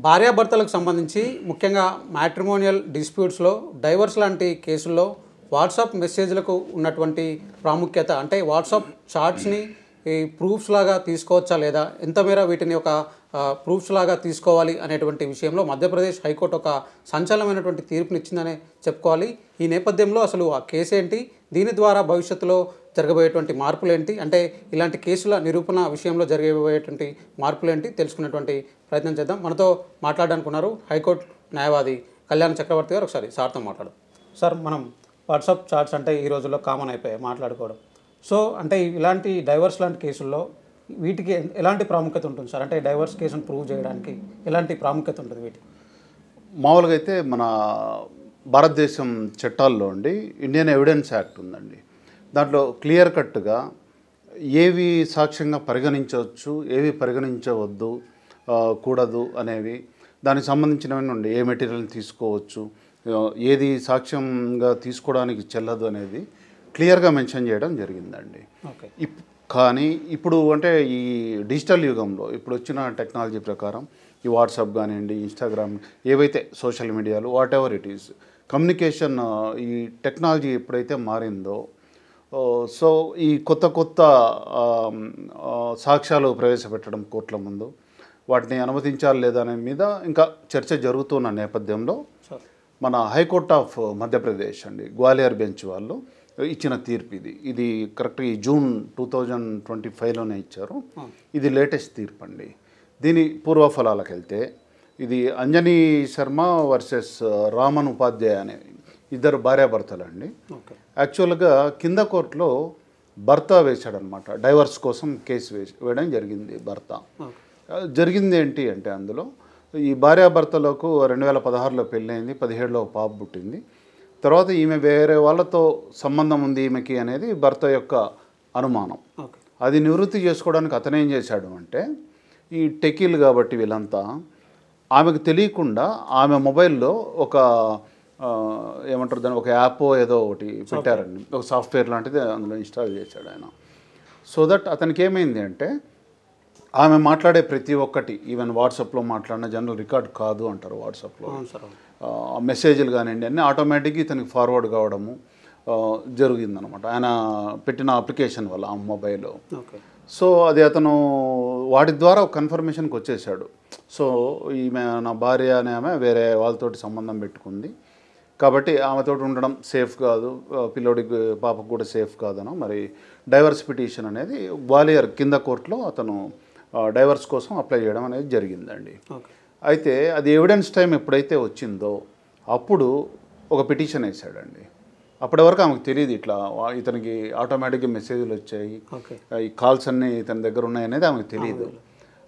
భార్యాభర్తలకు సంబంధించి ముఖ్యంగా మ్యాట్రిమోనియల్ డిస్ప్యూట్స్లో డైవర్స్ లాంటి కేసుల్లో వాట్సాప్ మెసేజ్లకు ఉన్నటువంటి ప్రాముఖ్యత అంటే వాట్సాప్ చాట్స్ని ఈ ప్రూఫ్స్ లాగా తీసుకోవచ్చా లేదా ఎంత మేర వీటిని ఒక ప్రూఫ్స్ లాగా తీసుకోవాలి అనేటువంటి విషయంలో మధ్యప్రదేశ్ హైకోర్టు ఒక సంచలనమైనటువంటి తీర్పునిచ్చిందనే చెప్పుకోవాలి. ఈ నేపథ్యంలో అసలు ఆ కేసు ఏంటి, దీని ద్వారా భవిష్యత్తులో జరగబోయేటువంటి మార్పులేంటి, అంటే ఇలాంటి కేసుల నిరూపణ విషయంలో జరగబోయేటువంటి మార్పులేంటి తెలుసుకునేటువంటి ప్రయత్నం చేద్దాం. మనతో మాట్లాడడానికి ఉన్నారు హైకోర్టు న్యాయవాది కళ్యాణ్ చక్రవర్తి గారు. ఒకసారి సార్తో మాట్లాడదాం. సార్, మనం వాట్సాప్ చాట్స్ అంటే ఈ రోజుల్లో కామన్ అయిపోయాయి మాట్లాడుకోవడం. సో అంటే ఇలాంటి డైవర్స్ లాంటి కేసుల్లో వీటికి ఎలాంటి ప్రాముఖ్యత ఉంటుంది సార్? అంటే డైవర్స్ కేసును ప్రూవ్ చేయడానికి ఎలాంటి ప్రాముఖ్యత ఉంటుంది వీటికి? మామూలుగా అయితే మన భారతదేశం చట్టాల్లో అండి ఇండియన్ ఎవిడెన్స్ యాక్ట్ ఉందండి. దాంట్లో క్లియర్ కట్గా ఏవి సాక్ష్యంగా పరిగణించవచ్చు, ఏవి పరిగణించవద్దు కూడదు అనేవి, దానికి సంబంధించినవి నుండి ఏ మెటీరియల్ని తీసుకోవచ్చు, ఏది సాక్ష్యంగా తీసుకోవడానికి చెల్లదు అనేది క్లియర్గా మెన్షన్ చేయడం జరిగిందండి. కానీ ఇప్పుడు అంటే ఈ డిజిటల్ యుగంలో ఇప్పుడు వచ్చిన టెక్నాలజీ ప్రకారం ఈ వాట్సాప్ కానివ్వండి, ఇన్స్టాగ్రామ్, ఏవైతే సోషల్ మీడియాలు what ever it is communication, ఈ టెక్నాలజీ ఎప్పుడైతే మారిందో సో ఈ కొత్త సాక్ష్యాలు ప్రవేశపెట్టడం కోర్టుల ముందు వాటిని అనుమతించాలి లేదా అనే మీద ఇంకా చర్చ జరుగుతున్న నేపథ్యంలో మన హైకోర్ట్ ఆఫ్ మధ్యప్రదేశ్ అండి గ్వాలియర్ బెంచ్ వాళ్ళు ఇచ్చిన తీర్పు ఇది కరెక్ట్గా ఈ జూన్ 2025లోనే ఇచ్చారు. ఇది లేటెస్ట్ తీర్పు అండి. దీని పూర్వఫలాలకు వెళ్తే ఇది అంజనీ శర్మ వర్సెస్ రామన్ ఉపాధ్యాయ అనే ఇద్దరు భార్యాభర్తలు అండి. యాక్చువల్గా కింద కోర్టులో భర్త వేశాడనమాట, డైవర్స్ కోసం కేసు వేయడం జరిగింది. భర్త జరిగింది ఏంటి అంటే అందులో ఈ భార్యాభర్తలకు 2016లో పెళ్ళైంది, 17లో పాప పుట్టింది. తర్వాత ఈమె వేరే వాళ్ళతో సంబంధం ఉంది ఈమెకి అనేది భర్త యొక్క అనుమానం. అది నివృత్తి చేసుకోవడానికి అతను ఏం చేశాడు అంటే ఈ టెకీలు కాబట్టి వీళ్ళంతా ఆమెకు తెలియకుండా ఆమె మొబైల్లో ఒక ఏమంటారు దాన్ని ఒక యాప్ ఏదో ఒకటి పెట్టారండి, ఒక సాఫ్ట్వేర్ లాంటిది అందులో ఇన్స్టాల్ చేశాడు ఆయన. సో దట్ అతనికి ఏమైంది అంటే ఆమె మాట్లాడే ప్రతి ఒక్కటి ఈవెన్ వాట్సాప్లో మాట్లాడిన జనరల్ రికార్డ్ కాదు అంటారు. వాట్సాప్లో మెసేజ్లు కానివ్వండి అన్నీ ఆటోమేటిక్గా ఇతనికి ఫార్వర్డ్ కావడము జరిగిందనమాట ఆయన పెట్టిన అప్లికేషన్ వల్ల ఆ మొబైల్లో. సో అది అతను వాటి ద్వారా ఒక కన్ఫర్మేషన్కి వచ్చేసాడు. సో ఈమె నా భార్య అనే ఆమె వేరే వాళ్ళతోటి సంబంధం పెట్టుకుంది కాబట్టి ఆమెతో ఉండడం సేఫ్ కాదు, పిల్లోడికి పాపకు కూడా సేఫ్ కాదనో మరి డైవర్స్ పిటిషన్ అనేది గ్వాలియర్ కింద కోర్టులో అతను డైవర్స్ కోసం అప్లై చేయడం అనేది జరిగిందండి. అయితే అది ఎవిడెన్స్ టైం ఎప్పుడైతే వచ్చిందో అప్పుడు ఒక పిటిషన్ వేసాడండి. అప్పటి వరకు ఆమెకు తెలియదు ఇట్లా ఇతనికి ఆటోమేటిక్గా మెసేజ్లు వచ్చాయి, ఈ కాల్స్ అన్నీ ఇతని దగ్గర ఉన్నాయి అనేది ఆమెకు తెలియదు.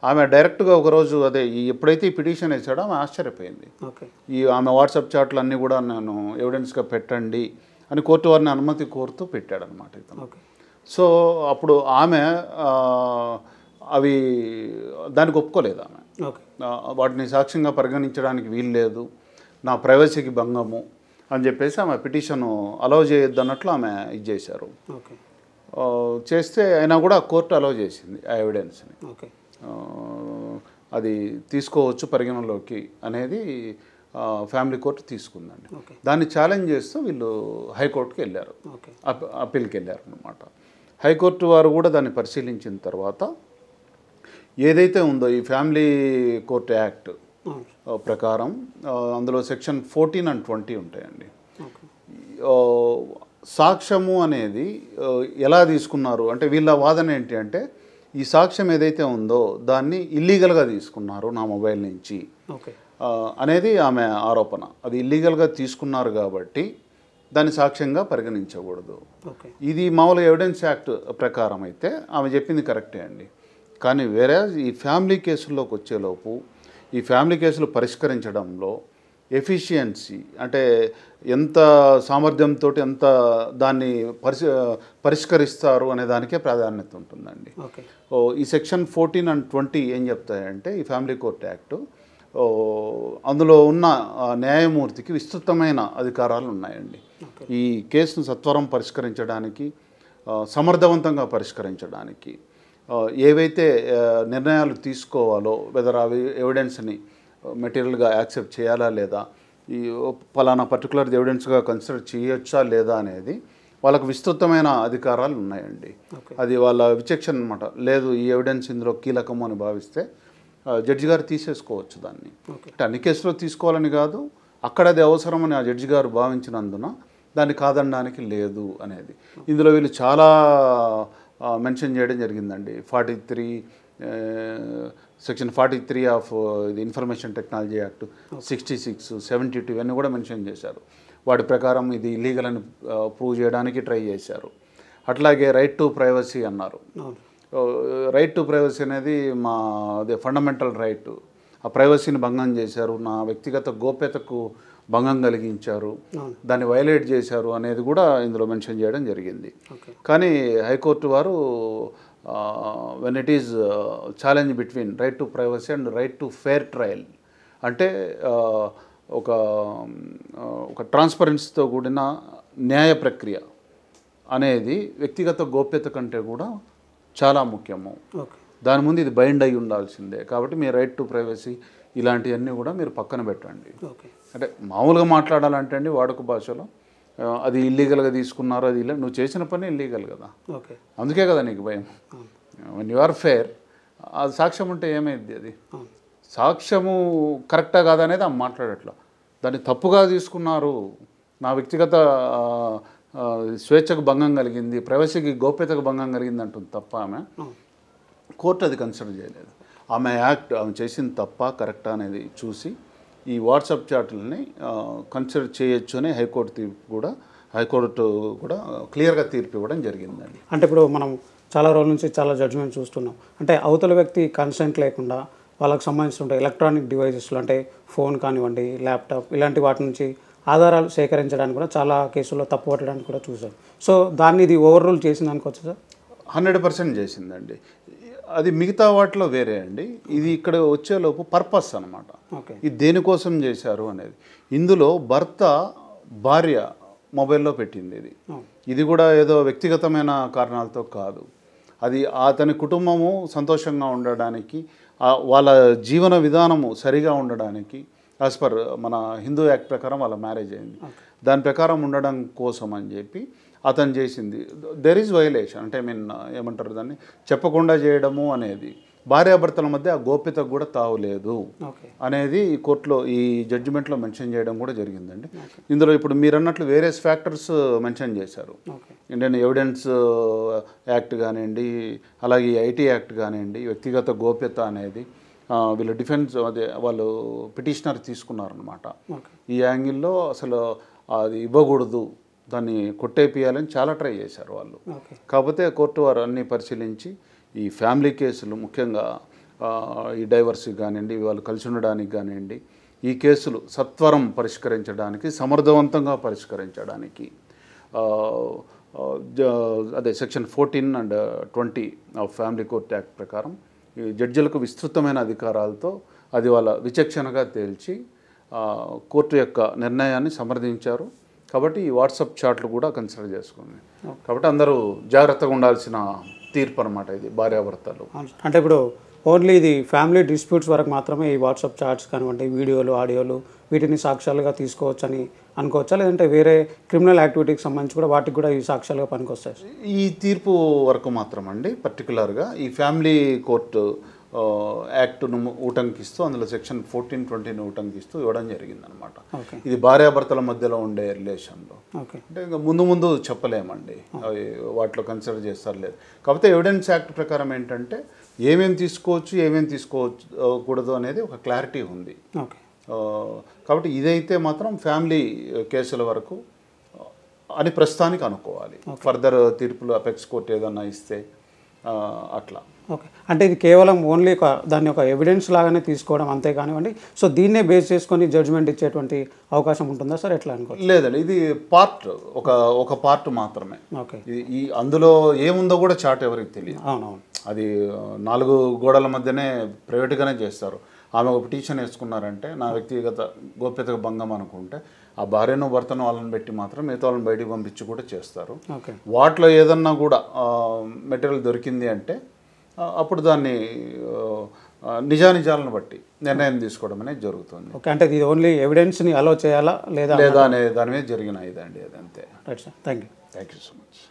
ఆమె డైరెక్ట్గా ఒకరోజు అదే ఎప్పుడైతే ఈ పిటిషన్ వేసాడో ఆమె ఆశ్చర్యపోయింది. ఈ ఆమె వాట్సాప్ చాట్లు అన్నీ కూడా నేను ఎవిడెన్స్గా పెట్టండి అని కోర్టు వారిని అనుమతి కోరుతూ పెట్టాడనమాట ఇతను. సో అప్పుడు ఆమె అవి దానికి ఒప్పుకోలేదు. ఆమె వాటిని సాక్ష్యంగా పరిగణించడానికి వీలు లేదు, నా ప్రైవసీకి భంగము అని చెప్పేసి ఆమె పిటిషన్ అలౌ చేయొద్దు అన్నట్లు ఆమె ఇది చేశారు. చేస్తే అయినా కూడా కోర్టు అలౌ చేసింది ఆ ఎవిడెన్స్ని, అది తీసుకోవచ్చు పరిగణలోకి అనేది ఫ్యామిలీ కోర్టు తీసుకుందండి. దాన్ని ఛాలెంజ్ చేస్తూ వీళ్ళు హైకోర్టుకి వెళ్ళారు, అప్పీల్కి వెళ్ళారు అనమాట. హైకోర్టు వారు కూడా దాన్ని పరిశీలించిన తర్వాత ఏదైతే ఉందో ఈ ఫ్యామిలీ కోర్టు యాక్ట్ ప్రకారం అందులో సెక్షన్ 14 and 20 ఉంటాయండి. సాక్ష్యము అనేది ఎలా తీసుకున్నారు అంటే వీళ్ళ వాదన ఏంటి అంటే ఈ సాక్ష్యం ఏదైతే ఉందో దాన్ని ఇల్లీగల్గా తీసుకున్నారు నా మొబైల్ నుంచి అనేది ఆమె ఆరోపణ. అది ఇల్లీగల్గా తీసుకున్నారు కాబట్టి దాన్ని సాక్ష్యంగా పరిగణించకూడదు. ఇది మామూలుగా ఎవిడెన్స్ యాక్ట్ ప్రకారం అయితే ఆమె చెప్పింది కరెక్టే అండి. కానీ వేరే ఈ ఫ్యామిలీ కేసుల్లోకి వచ్చేలోపు ఈ ఫ్యామిలీ కేసులు పరిష్కరించడంలో ఎఫిషియన్సీ అంటే ఎంత సామర్థ్యంతో ఎంత దాన్ని పరిష్కరిస్తారు అనే దానికే ప్రాధాన్యత ఉంటుందండి. ఈ సెక్షన్ 14 and 20 ఏం చెప్తాయంటే ఈ ఫ్యామిలీ కోర్ట్ యాక్ట్ అందులో ఉన్న న్యాయమూర్తికి విస్తృతమైన అధికారాలు ఉన్నాయండి. ఈ కేసును సత్వరం పరిష్కరించడానికి, సమర్థవంతంగా పరిష్కరించడానికి ఏవైతే నిర్ణయాలు తీసుకోవాలో వెదర్ అవి ఎవిడెన్స్ని మెటీరియల్గా యాక్సెప్ట్ చేయాలా లేదా, ఈ పలానా పర్టికులర్ ఎవిడెన్స్గా కన్సిడర్ చేయొచ్చా లేదా అనేది వాళ్ళకు విస్తృతమైన అధికారాలు ఉన్నాయండి. అది వాళ్ళ విచక్షణ అనమాట. లేదు ఈ ఎవిడెన్స్ ఇందులో కీలకము అని భావిస్తే జడ్జి గారు తీసేసుకోవచ్చు దాన్ని. అంటే అన్ని కేసులో తీసుకోవాలని కాదు, అక్కడ అది అవసరమని ఆ జడ్జి గారు భావించినందున దాన్ని కాదనడానికి లేదు అనేది. ఇందులో వీళ్ళు చాలా మెన్షన్ చేయడం జరిగిందండి. 43 సెక్షన్ 43 ఆఫ్ ఇది ఇన్ఫర్మేషన్ టెక్నాలజీ యాక్ట్, 66, 72 ఇవన్నీ కూడా మెన్షన్ చేశారు. వాటి ప్రకారం ఇది ఇల్లీగల్ అని ప్రూవ్ చేయడానికి ట్రై చేశారు. అట్లాగే రైట్ టు ప్రైవసీ అన్నారు. రైట్ టు ప్రైవసీ అనేది అదే ఫండమెంటల్ రైట్. ఆ ప్రైవసీని భంగం చేశారు, నా వ్యక్తిగత గోప్యతకు భంగం కలిగించారు, దాన్ని వైలేట్ చేశారు అనేది కూడా ఇందులో మెన్షన్ చేయడం జరిగింది. కానీ హైకోర్టు వారు when it is challenge between right to privacy and right to fair trial, అంటే ఒక ట్రాన్స్పరెన్సీతో కూడిన న్యాయ ప్రక్రియ అనేది వ్యక్తిగత గోప్యత కంటే కూడా చాలా ముఖ్యము. దాని ముందు ఇది బైండ్ అయి ఉండాల్సిందే. కాబట్టి మీ రైట్ టు ప్రైవసీ ఇలాంటివన్నీ కూడా మీరు పక్కన పెట్టండి. అంటే మామూలుగా మాట్లాడాలంటే అండి వాడుక భాషలో అది ఇల్లీగల్గా తీసుకున్నారు, అది నువ్వు చేసిన పని ఇల్లీగల్ కదా, అందుకే కదా నీకు భయం. వన్ యు ఆర్ ఫెయిర్, అది సాక్ష్యం ఉంటే ఏమైంది, అది సాక్ష్యము కరెక్టా కాదా అనేది ఆమె మాట్లాడట్లా. దాన్ని తప్పుగా తీసుకున్నారు, నా వ్యక్తిగత స్వేచ్ఛకు భంగం కలిగింది, ప్రైవసీకి గోప్యతకు భంగం కలిగింది అంటుంది తప్ప ఆమె కోర్టు అది కన్సిడర్ చేయలేదు. ఆమె చేసింది తప్ప కరెక్టా అనేది చూసి ఈ వాట్సాప్ చాట్లని కన్సిడర్ చేయొచ్చు అని హైకోర్టు కూడా క్లియర్గా తీర్పు ఇవ్వడం జరిగిందండి. అంటే ఇప్పుడు మనం చాలా రోజుల నుంచి చాలా జడ్జిమెంట్ చూస్తున్నాం. అంటే అవతల వ్యక్తి కన్సెంట్ లేకుండా వాళ్ళకి సంబంధించిన ఎలక్ట్రానిక్ డివైజెస్లో అంటే ఫోన్ కానివ్వండి, ల్యాప్టాప్ ఇలాంటి వాటి నుంచి ఆధారాలు సేకరించడానికి కూడా చాలా కేసుల్లో తప్పు పట్టడానికి కూడా చూసాం. సో దాన్ని ఇది ఓవర్ రూల్ చేసింది అనుకోవచ్చు సార్? 100% చేసిందండి. అది మిగతా వాటిలో వేరే అండి. ఇది ఇక్కడ వచ్చేలోపు పర్పస్ అనమాట. ఇది దేనికోసం చేశారు అనేది. ఇందులో భర్త భార్య మొబైల్లో పెట్టింది. ఇది కూడా ఏదో వ్యక్తిగతమైన కారణాలతో కాదు. అది అతని కుటుంబము సంతోషంగా ఉండడానికి, వాళ్ళ జీవన విధానము సరిగా ఉండడానికి, యాజ్ పర్ మన హిందూ యాక్ట్ ప్రకారం వాళ్ళ మ్యారేజ్ అయింది, దాని ప్రకారం ఉండడం కోసం అని చెప్పి అతను చేసింది. There is violation. అంటే ఏమంటారు దాన్ని, చెప్పకుండా చేయడము అనేది భార్యాభర్తల మధ్య ఆ గోప్యతకు కూడా తావులేదు అనేది ఈ కోర్టులో ఈ జడ్జిమెంట్లో మెన్షన్ చేయడం కూడా జరిగిందండి. ఇందులో ఇప్పుడు మీరు అన్నట్లు వేరియస్ ఫ్యాక్టర్స్ మెన్షన్ చేశారు. ఇండియన్ ఎవిడెన్స్ యాక్ట్ కానివ్వండి, అలాగే ఐటీ యాక్ట్ కానివ్వండి, వ్యక్తిగత గోప్యత అనేది వీళ్ళు డిఫెన్స్ వాళ్ళు పిటిషనర్ తీసుకున్నారనమాట. ఈ యాంగిల్లో అసలు అది ఇవ్వకూడదు, దాన్ని కొట్టేపియాలని చాలా ట్రై చేశారు వాళ్ళు. కాకపోతే కోర్టు వారు అన్నీ పరిశీలించి ఈ ఫ్యామిలీ కేసులు ముఖ్యంగా ఈ డైవర్స్కి కానివ్వండి, వాళ్ళు కలిసి ఉండడానికి కానివ్వండి, ఈ కేసులు సత్వరం పరిష్కరించడానికి, సమర్థవంతంగా పరిష్కరించడానికి అదే section 14 and 20 of family court act ప్రకారం ఈ జడ్జిలకు విస్తృతమైన అధికారాలతో అది వాళ్ళ విచక్షణగా తేల్చి కోర్టు యొక్క నిర్ణయాన్ని సమర్థించారు. కాబట్టి ఈ వాట్సాప్ చాట్లు కూడా కన్సిడర్ చేసుకుంది. కాబట్టి అందరూ జాగ్రత్తగా ఉండాల్సిన తీర్పు అనమాట ఇది భార్యాభర్తలు. అంటే ఇప్పుడు ఓన్లీ ఇది ఫ్యామిలీ డిస్ప్యూట్స్ వరకు మాత్రమే ఈ వాట్సాప్ చాట్స్ కానివ్వండి, వీడియోలు, ఆడియోలు వీటిని సాక్ష్యాలుగా తీసుకోవచ్చని అనుకోవచ్చా, లేదంటే వేరే క్రిమినల్ యాక్టివిటీకి సంబంధించి కూడా వాటికి కూడా ఈ సాక్ష్యాలుగా పనికొస్తాయి? ఈ తీర్పు వరకు మాత్రం అండి. పర్టికులర్గా ఈ ఫ్యామిలీ కోర్టు యాక్ట్ను ఉటంకిస్తూ అందులో సెక్షన్ 14, 20ని ఉటంకిస్తూ ఇవ్వడం జరిగిందనమాట. ఇది భార్యాభర్తల మధ్యలో ఉండే రిలేషన్లో. అంటే ఇంకా ముందు చెప్పలేమండి వాటిలో కన్సిడర్ చేస్తారు లేదు. కాకపోతే ఎవిడెన్స్ యాక్ట్ ప్రకారం ఏంటంటే ఏమేమి తీసుకోవచ్చు, ఏమేమి తీసుకోకూడదు అనేది ఒక క్లారిటీ ఉంది. కాబట్టి ఇదైతే మాత్రం ఫ్యామిలీ కేసుల వరకు అని ప్రస్తుతానికి అనుకోవాలి. ఫర్దర్ తీర్పులు అపెక్స్ కోర్టు ఏదన్నా ఇస్తే అట్లా. అంటే ఇది కేవలం ఓన్లీ దాన్ని ఒక ఎవిడెన్స్ లాగానే తీసుకోవడం అంతే కానివ్వండి. సో దీన్నే బేస్ చేసుకొని జడ్జిమెంట్ ఇచ్చేటువంటి అవకాశం ఉంటుందా సార్, ఎట్లా అనుకో? లేదండి, ఇది పార్ట్ ఒక పార్ట్ మాత్రమే. ఈ అందులో ఏముందో కూడా చాట్ ఎవరికి తెలియదు. అవునవును, అది 4 గోడల మధ్యనే ప్రైవేట్గానే చేస్తారు. ఆమె ఒక పిటిషన్ వేసుకున్నారంటే నా వ్యక్తిగత గోప్యతకు భంగం అనుకుంటే ఆ భార్యను భర్తను వాళ్ళని పెట్టి మాత్రం మిగతా వాళ్ళని బయటికి పంపించి కూడా చేస్తారు. వాటిలో ఏదన్నా కూడా మెటీరియల్ దొరికింది అంటే అప్పుడు దాన్ని నిజానిజాలను బట్టి నిర్ణయం తీసుకోవడం అనేది జరుగుతుంది. ఓకే, అంటే ఇది ఓన్లీ ఎవిడెన్స్ని అలో చేయాలా లేదా అనే దాని మీద జరిగిన ఇదండి అది అంతే. Right sir, thank you. Thank you so much.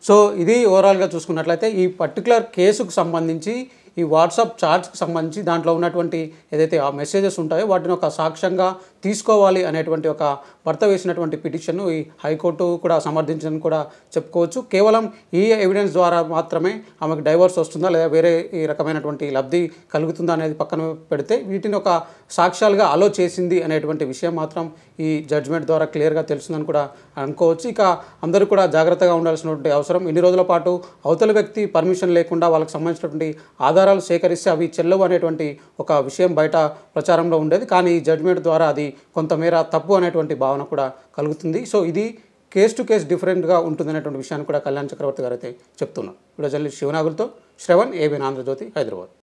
So ఇది ఓవరాల్గా చూసుకున్నట్లయితే ఈ పర్టికులర్ కేసుకు సంబంధించి ఈ వాట్సాప్ చాట్స్కి సంబంధించి దాంట్లో ఉన్నటువంటి ఏదైతే ఆ మెసేజెస్ ఉంటాయో వాటిని ఒక సాక్ష్యంగా తీసుకోవాలి అనేటువంటి ఒక భర్త వేసినటువంటి పిటిషన్ను ఈ హైకోర్టు కూడా సమర్థించని కూడా చెప్పుకోవచ్చు. కేవలం ఈ ఎవిడెన్స్ ద్వారా మాత్రమే ఆమెకు డైవర్స్ వస్తుందా లేదా వేరే ఈ రకమైనటువంటి లబ్ధి కలుగుతుందా అనేది పక్కన పెడితే వీటిని ఒక సాక్ష్యాలుగా అలో చేసింది అనేటువంటి విషయం మాత్రం ఈ జడ్జ్మెంట్ ద్వారా క్లియర్గా తెలుస్తుందని కూడా అనుకోవచ్చు. ఇక అందరూ కూడా జాగ్రత్తగా ఉండాల్సినటువంటి అవసరం. ఇన్ని రోజుల పాటు అవతల వ్యక్తి పర్మిషన్ లేకుండా వాళ్ళకి సంబంధించినటువంటి ఆధారాలు సేకరిస్తే అవి చెల్లవు అనేటువంటి ఒక విషయం బయట ప్రచారంలో ఉండేది. కానీ ఈ జడ్జ్మెంట్ ద్వారా అది కొంతమేర తప్పు అనేటువంటి భావన కూడా కలుగుతుంది. సో ఇది కేస్ టు కేస్ డిఫరెంట్గా ఉంటుందనేటువంటి విషయాన్ని కూడా కళ్యాణ్ చక్రవర్తి గారు అయితే చెప్తున్నారు. ఇప్పుడు జర్నలిస్ట్ శివనాగులతో శ్రవణ్, ఏబిఎన్ ఆంధ్రజ్యోతి, హైదరాబాద్.